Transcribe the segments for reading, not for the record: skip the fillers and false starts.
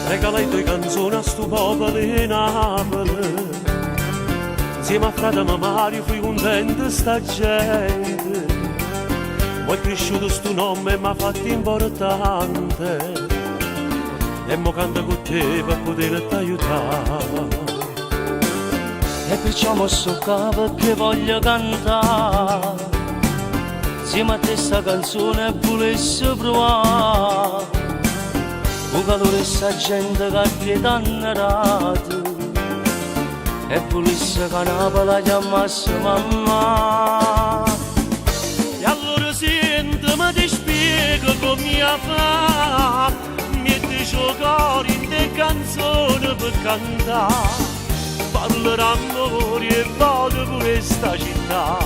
Regala i tuoi canzoni a sto popolo di Napoli. Insieme a frate Mario fui contento sta gente. Poi è cresciuto sto nome e mi ha fatto importante. E mo canto con te per poter aiutare. E perciò mo so capo che voglio cantare. Insieme a te sta canzone volessi provare. Un calore sta gente che ti dannerà. E volesse che Napoli la chiamasse mamma. E allora senti, ma ti spiego come fa. Metti il cuore in te canzoni per cantare. Parlerà amore e vado per questa città.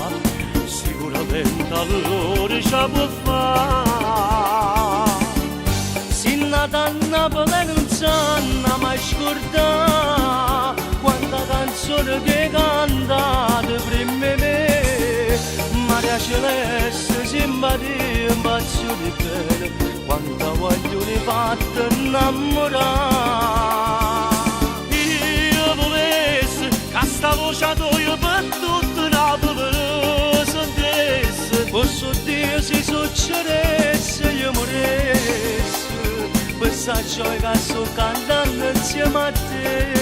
Sicuramente allora ce la può fare. Se nata a Napoli non sanno mai scordare quanta canzone che cantate prima me. Maria Celeste simpatia, un pazzo di bene, quanta voglio ne fatta innamorare. Io volessi che sta voce tua per tutto Napoli sentesse. Posso dire se succedesse io moressi, questa gioia che sto cantando insieme a te.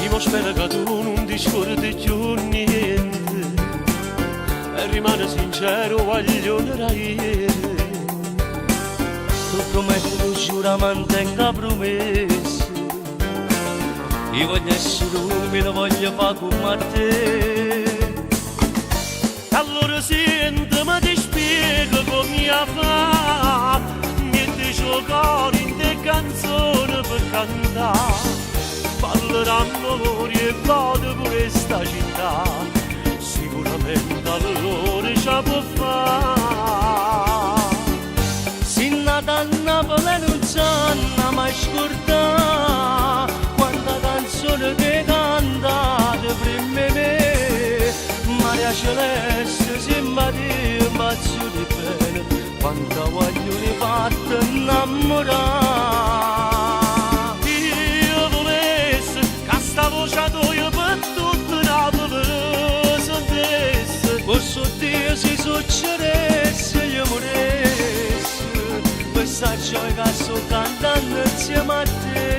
Io spero che tu non ti scordi più niente e rimane sincero guaglione da ieri. Tu prometti, tu giura, mantenga promesse. Io voglio essere umile, voglio fare come te. Allora senti, ma ti spiego come fa. Metti il cuore in te canzoni per cantare. Parlerà amore e vado per questa città. Sicuramente allora ce la può fare. Se nata a Napoli non sanno mai scordare quanta canzone che cantate prima me. Maria Celeste simpatia, un pazzo di bene, quanta voglio ne fatta innamorare. Sta voce tua per tutto Napoli sentesse. Posso dire se succedesse io moressi, questa gioia che sto cantando insieme a te.